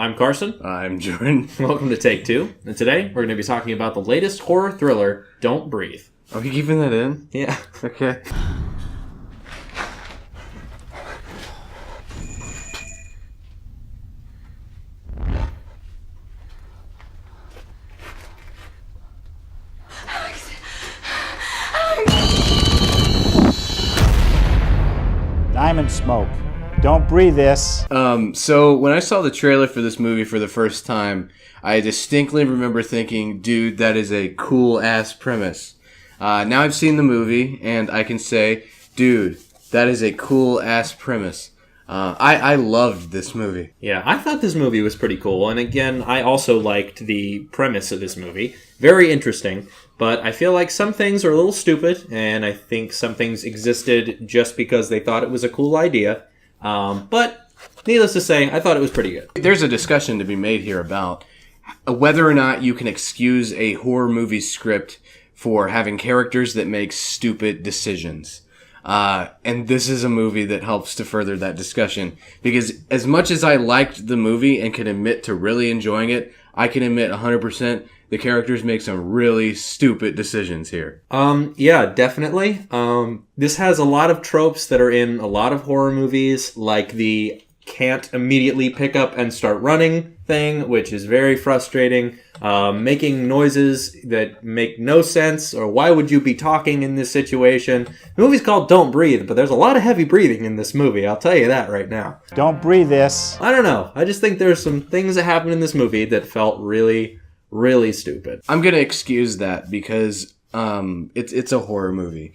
I'm Carson. I'm Jordan. Welcome to Take Two. And today we're going to be talking about the latest horror thriller, Don't Breathe. Are we keeping that in? Yeah. Okay. Diamond Smoke. Don't breathe this. So when I saw the trailer for this movie for the first time, I distinctly remember thinking, dude, that is a cool-ass premise. Now I've seen the movie, and I can say, dude, that is a cool-ass premise. I loved this movie. Yeah, I thought this movie was pretty cool. And again, I also liked the premise of this movie. Very interesting. But I feel like some things are a little stupid, and I think some things existed just because they thought it was a cool idea. But needless to say, I thought it was pretty good. There's a discussion to be made here about whether or not you can excuse a horror movie script for having characters that make stupid decisions. And this is a movie that helps to further that discussion. Because as much as I liked the movie and can admit to really enjoying it, I can admit 100% the characters make some really stupid decisions here. Yeah, definitely. This has a lot of tropes that are in a lot of horror movies, like the can't immediately pick up and start running thing, which is very frustrating. Making noises that make no sense, or why would you be talking in this situation? The movie's called Don't Breathe, but there's a lot of heavy breathing in this movie, I'll tell you that right now. Don't breathe this. I don't know. I just think there's some things that happened in this movie that felt really, really stupid. I'm going to excuse that because it's a horror movie.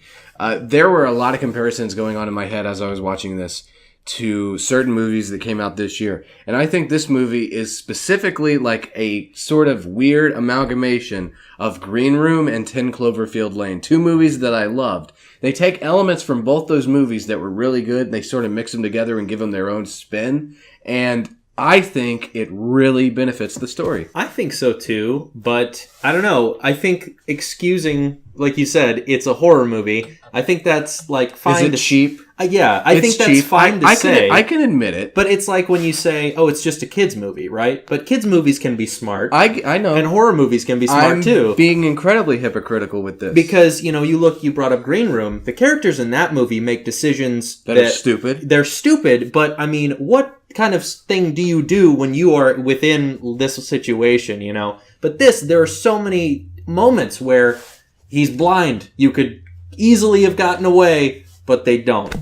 There were a lot of comparisons going on in my head as I was watching this to certain movies that came out this year. And I think this movie is specifically like a sort of weird amalgamation of Green Room and 10 Cloverfield Lane, two movies that I loved. They take elements from both those movies that were really good, and they sort of mix them together and give them their own spin. And I think it really benefits the story. I think so too, but I don't know. I think excusing, like you said, it's a horror movie. I think that's like fine. Is it cheap? Yeah, I think that's cheap. fine to say. I can admit it. But it's like when you say, oh, it's just a kid's movie, right? But kids' movies can be smart. I know. And horror movies can be smart too. I'm being incredibly hypocritical with this. Because, you brought up Green Room. The characters in that movie make decisions that are stupid. They're stupid, but I mean, what kind of thing do you do when you are within this situation, But there are so many moments where he's blind. You could easily have gotten away, but they don't.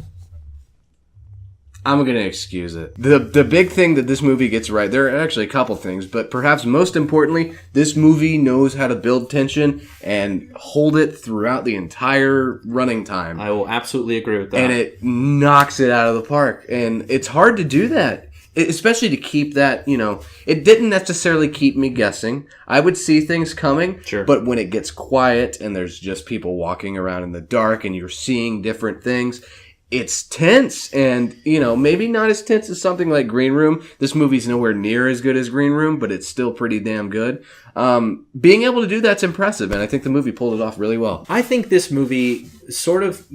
I'm going to excuse it. The big thing that this movie gets right, there are actually a couple things, but perhaps most importantly, this movie knows how to build tension and hold it throughout the entire running time. I will absolutely agree with that. And it knocks it out of the park. And it's hard to do that, especially to keep that, it didn't necessarily keep me guessing. I would see things coming, sure. But when it gets quiet and there's just people walking around in the dark and you're seeing different things, it's tense, and, maybe not as tense as something like Green Room. This movie's nowhere near as good as Green Room, but it's still pretty damn good. Being able to do that's impressive, and I think the movie pulled it off really well. I think this movie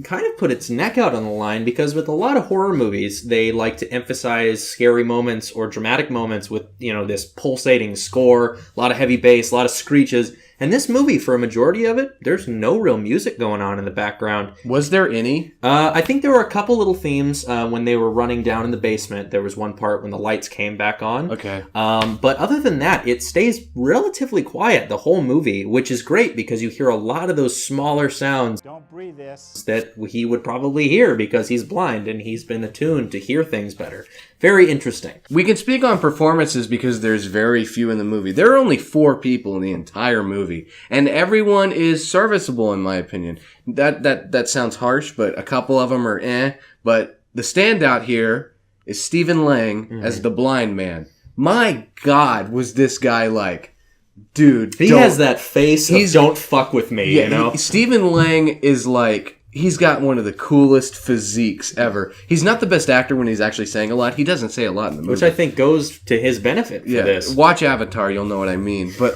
kind of put its neck out on the line, because with a lot of horror movies, they like to emphasize scary moments or dramatic moments with, this pulsating score, a lot of heavy bass, a lot of screeches. And this movie, for a majority of it, there's no real music going on in the background. Was there any? I think there were a couple little themes when they were running down in the basement. There was one part when the lights came back on. Okay. But other than that, it stays relatively quiet the whole movie, which is great because you hear a lot of those smaller sounds. Don't breathe this. That he would probably hear because he's blind and he's been attuned to hear things better. Very interesting. We can speak on performances because there's very few in the movie. There are only 4 people in the entire movie, and everyone is serviceable in my opinion. That sounds harsh, but a couple of them are But the standout here is Stephen Lang as the blind man. My God, was this guy like, dude? He has that face of don't fuck with me, Stephen Lang is like, he's got one of the coolest physiques ever. He's not the best actor when he's actually saying a lot. He doesn't say a lot in the movie. Which I think goes to his benefit for this. Watch Avatar, you'll know what I mean. But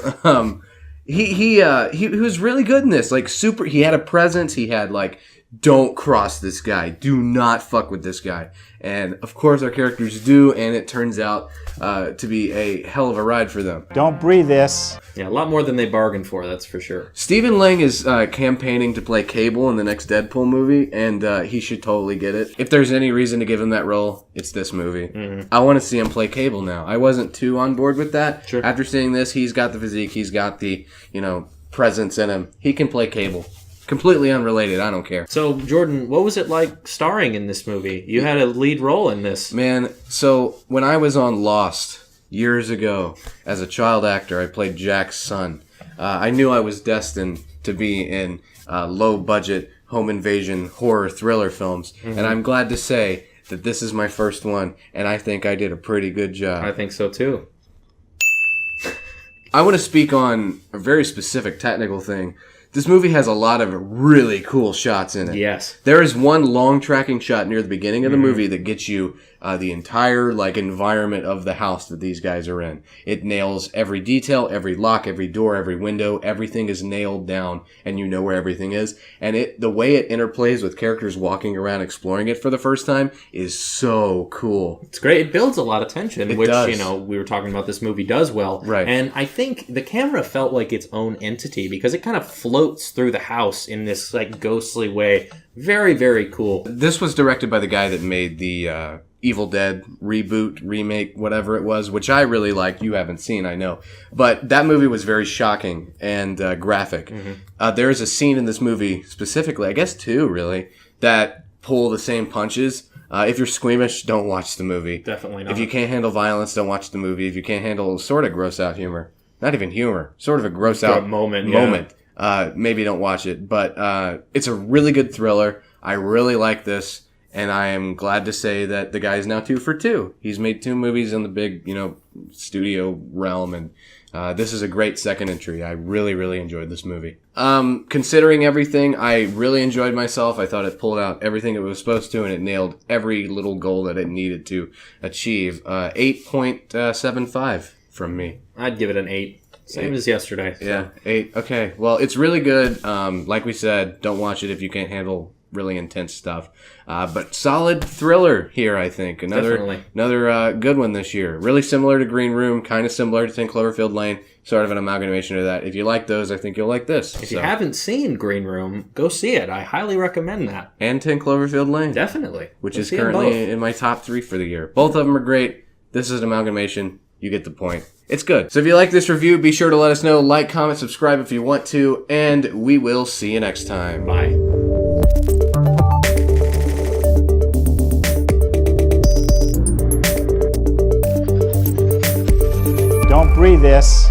he was really good in this. Like, super, he had a presence. He had like don't cross this guy. Do not fuck with this guy. And of course our characters do, and it turns out to be a hell of a ride for them. Don't breathe this. Yeah, a lot more than they bargained for, that's for sure. Stephen Lang is campaigning to play Cable in the next Deadpool movie, and he should totally get it. If there's any reason to give him that role, it's this movie. I want to see him play Cable now. I wasn't too on board with that. Sure. After seeing this, he's got the physique, he's got the, presence in him. He can play Cable. Completely unrelated, I don't care. So, Jordan, what was it like starring in this movie? You had a lead role in this. Man, so when I was on Lost years ago, as a child actor, I played Jack's son. I knew I was destined to be in low-budget home invasion horror thriller films, and I'm glad to say that this is my first one, and I think I did a pretty good job. I think so, too. I want to speak on a very specific technical thing. This movie has a lot of really cool shots in it. Yes. There is one long tracking shot near the beginning of the movie that gets you the entire environment of the house that these guys are in. It nails every detail, every lock, every door, every window. Everything is nailed down, and you know where everything is. And the way it interplays with characters walking around exploring it for the first time is so cool. It's great. It builds a lot of tension, It which, does. we were talking about this movie does well. Right. And I think the camera felt like its own entity because it kind of floats through the house in this, ghostly way. Very, very cool. This was directed by the guy that made the Evil Dead reboot, remake, whatever it was, which I really liked. You haven't seen, I know. But that movie was very shocking and graphic. There is a scene in this movie, specifically, I guess two, really, that pull the same punches. If you're squeamish, don't watch the movie. Definitely not. If you can't handle violence, don't watch the movie. If you can't handle sort of gross out humor, not even humor, sort of a gross out moment, maybe don't watch it. But it's a really good thriller. I really like this. And I am glad to say that the guy is now 2 for 2. He's made 2 movies in the big, studio realm. And this is a great second entry. I really, really enjoyed this movie. Considering everything, I really enjoyed myself. I thought it pulled out everything it was supposed to, and it nailed every little goal that it needed to achieve. 8.75 from me. I'd give it an 8. Same as yesterday. So. Yeah, 8. Okay. Well, it's really good. Like we said, don't watch it if you can't handle really intense stuff. But solid thriller here, I think. Another good one this year. Really similar to Green Room, kind of similar to 10 Cloverfield Lane, sort of an amalgamation of that. If you like those, I think you'll like this. If you haven't seen Green Room, go see it. I highly recommend that. And 10 Cloverfield Lane. Definitely. Which Go is see them currently both. in my top 3 for the year. Both of them are great. This is an amalgamation. You get the point. It's good. So if you like this review, be sure to let us know. Like, comment, subscribe if you want to. And we will see you next time. Bye. Don't breathe this.